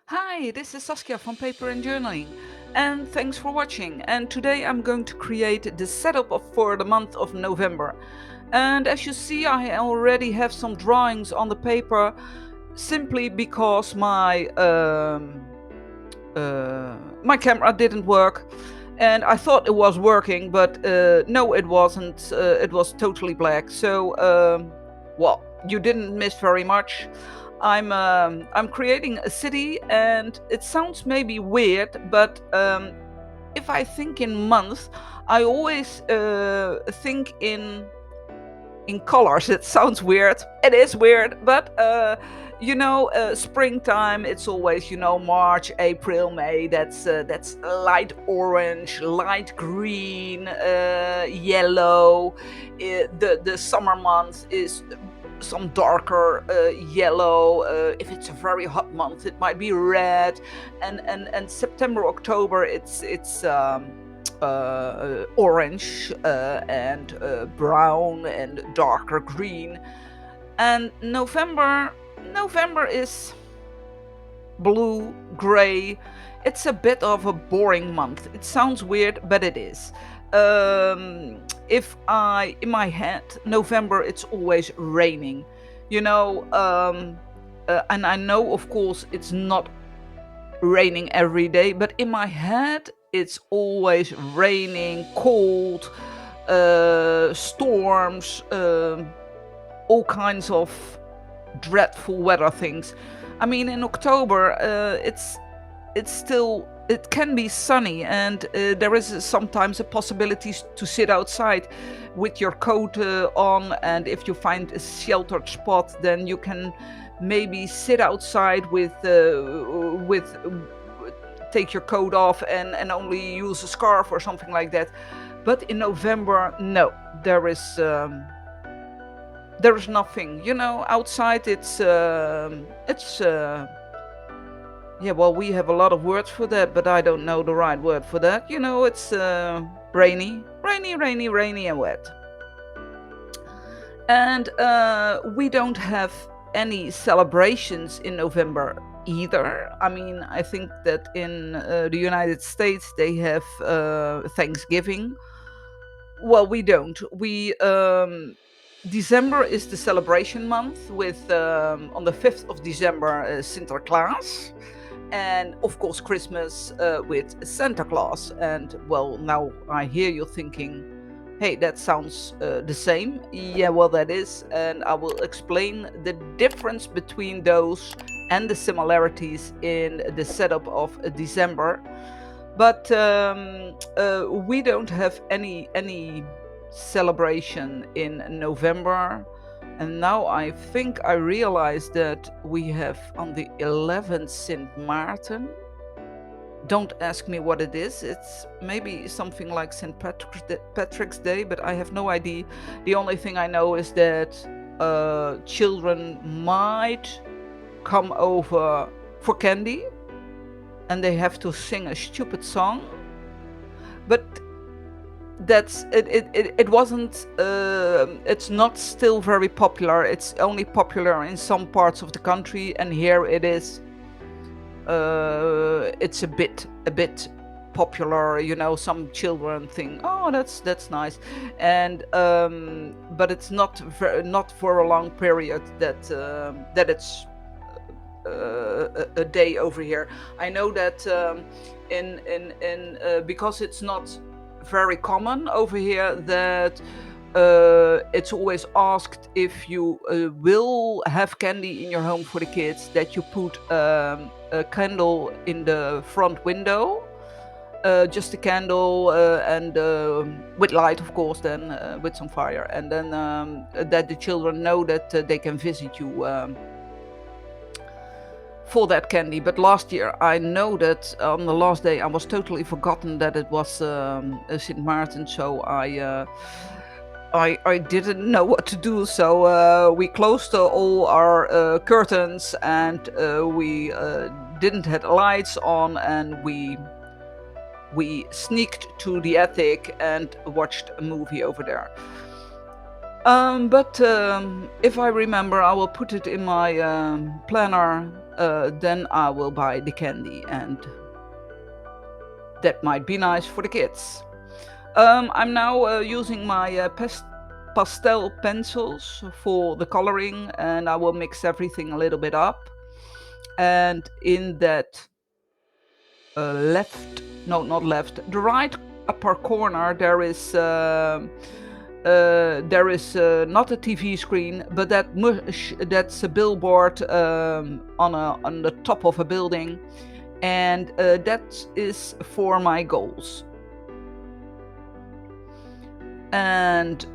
Hi, this is Saskia from Paper and Journaling, and thanks for watching. And today I'm going to create the setup for the month of November. And as you see, I already have some drawings on the paper, simply because my camera didn't work, and I thought it was working, but no, it wasn't. It was totally black. So, well, you didn't miss very much. I'm creating a city, and it sounds maybe weird, but if I think in months, I always think in colors. It sounds weird. It is weird, but springtime. It's always March, April, May. That's light orange, light green, yellow. The summer month is some darker yellow. If it's a very hot month, it might be red, and September, October, it's orange and brown and darker green. And November is blue, gray. It's a bit of a boring month. It sounds weird, but it is. If I in my head, November, it's always raining, you know. And I know, of course, it's not raining every day, but in my head, it's always raining, cold, storms, all kinds of dreadful weather things. I mean, in October, it can be sunny, and there is sometimes a possibility to sit outside with your coat on, and if you find a sheltered spot, then you can maybe sit outside with take your coat off and only use a scarf or something like that. But in November, no, there is nothing. Outside, it's yeah, well, we have a lot of words for that, but I don't know the right word for that. It's rainy, rainy, rainy, rainy, and wet. And we don't have any celebrations in November either. I mean, I think that in the United States they have Thanksgiving. Well, we don't. We December is the celebration month with on the 5th of December Sinterklaas, and of course Christmas with Santa Claus. And well, now I hear you thinking, hey, that sounds the same. Yeah, well, that is, and I will explain the difference between those and the similarities in the setup of December. But we don't have any celebration in November. And now I think I realize that we have on the 11th St. Martin. Don't ask me what it is. It's maybe something like St. Patrick's Day, but I have no idea. The only thing I know is that children might come over for candy, and they have to sing a stupid song. But that's it. It wasn't. It's not still very popular. It's only popular in some parts of the country, and here it is. It's a bit popular. Some children think, oh, that's nice, and but it's not for a long period that it's a day over here. I know that in because it's not very common over here, that it's always asked, if you will have candy in your home for the kids, that you put a candle in the front window, just a candle, and with light, of course, then with some fire, and then that the children know that they can visit you for that candy. But last year, I know that on the last day, I was totally forgotten that it was St. Martin, so I didn't know what to do. So we closed all our curtains, and we didn't have lights on, and we sneaked to the attic and watched a movie over there. But if I remember, I will put it in my planner then I will buy the candy, and that might be nice for the kids. I'm now using my pastel pencils for the coloring, and I will mix everything a little bit up. And in that the right upper corner, there is not a TV screen, but that's a billboard on the top of a building, and that is for my goals. And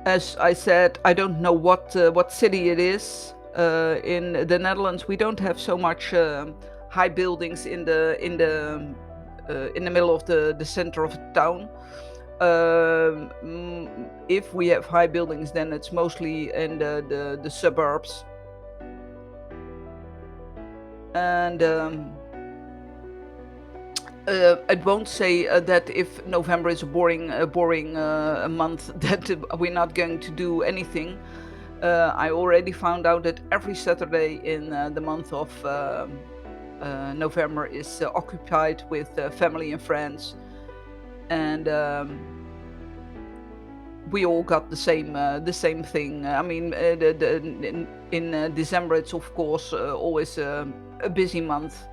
as I said, I don't know what city it is. In the Netherlands, we don't have so much high buildings in the middle of the center of the town. If we have high buildings, then it's mostly in the suburbs. And I won't say that if November is a boring month, that we're not going to do anything. I already found out that every Saturday in the month of November is occupied with family and friends, and we all got the same thing. I mean, in December it's of course always a busy month,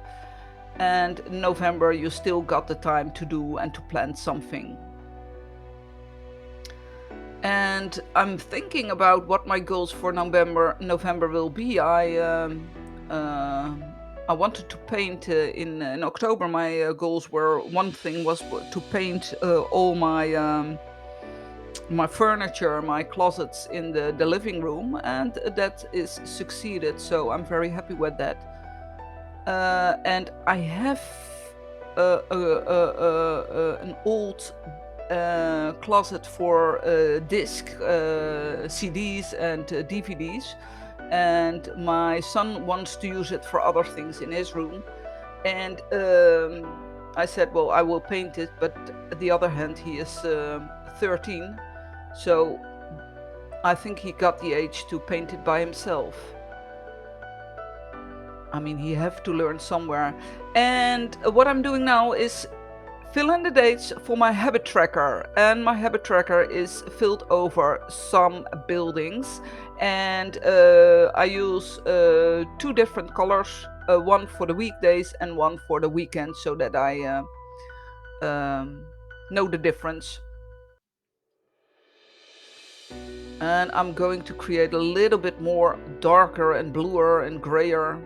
and in November you still got the time to do and to plan something. And I'm thinking about what my goals for November will be. I wanted to paint in October. My goals were, one thing was to paint all my my furniture, my closets in the living room, and that is succeeded. So I'm very happy with that. And I have an old closet for disc CDs and DVDs, and my son wants to use it for other things in his room, and I said, well, I will paint it, but on the other hand, he is 13, so I think he got the age to paint it by himself. I mean, he have to learn somewhere. And what I'm doing now is fill in the dates for my habit tracker, and my habit tracker is filled over some buildings, and I use 2 different colors, one for the weekdays and one for the weekend, so that I know the difference. And I'm going to create a little bit more darker and bluer and grayer,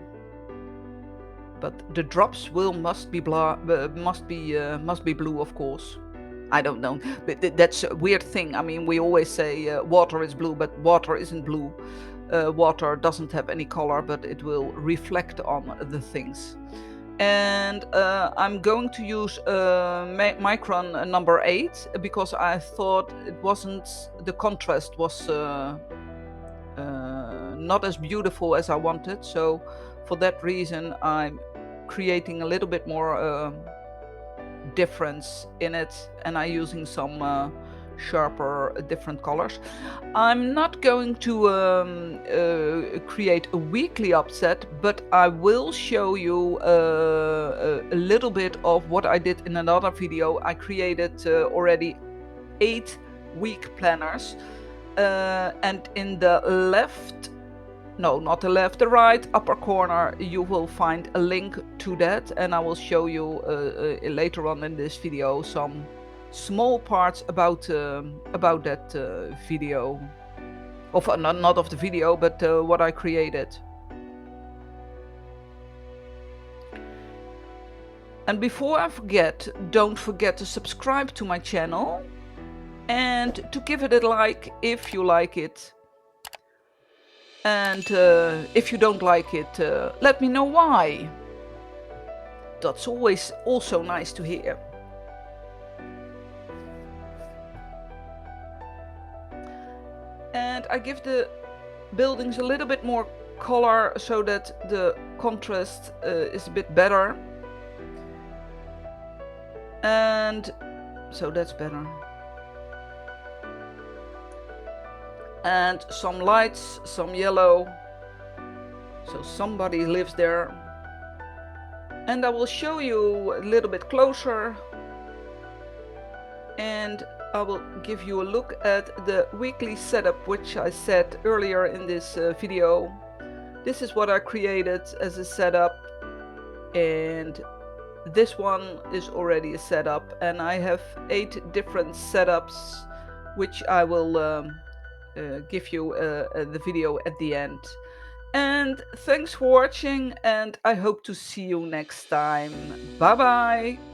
but the drops must be blue, of course. I don't know, but that's a weird thing. I mean, we always say water is blue, but water isn't blue. Water doesn't have any color, but it will reflect on the things. And I'm going to use Micron number 8 because I thought the contrast was not as beautiful as I wanted. So for that reason, I'm creating a little bit more difference in it, and I'm using some sharper different colors. I'm not going to create a weekly upset, but I will show you a little bit of what I did in another video. I created already 8 week planners, and in the the right upper corner, you will find a link to that, and I will show you later on in this video some small parts about that video, of not of the video, but what I created. And before I forget, don't forget to subscribe to my channel and to give it a like if you like it. And if you don't like it, let me know why. That's always also nice to hear. And I give the buildings a little bit more color so that the contrast is a bit better. And so that's better. And some lights, some yellow, So somebody lives there. And I will show you a little bit closer, and I will give you a look at the weekly setup, which I said earlier in this video. This is what I created as a setup, and this one is already a setup, and I have 8 different setups, which I will give you the video at the end. And thanks for watching, and I hope to see you next time. Bye bye!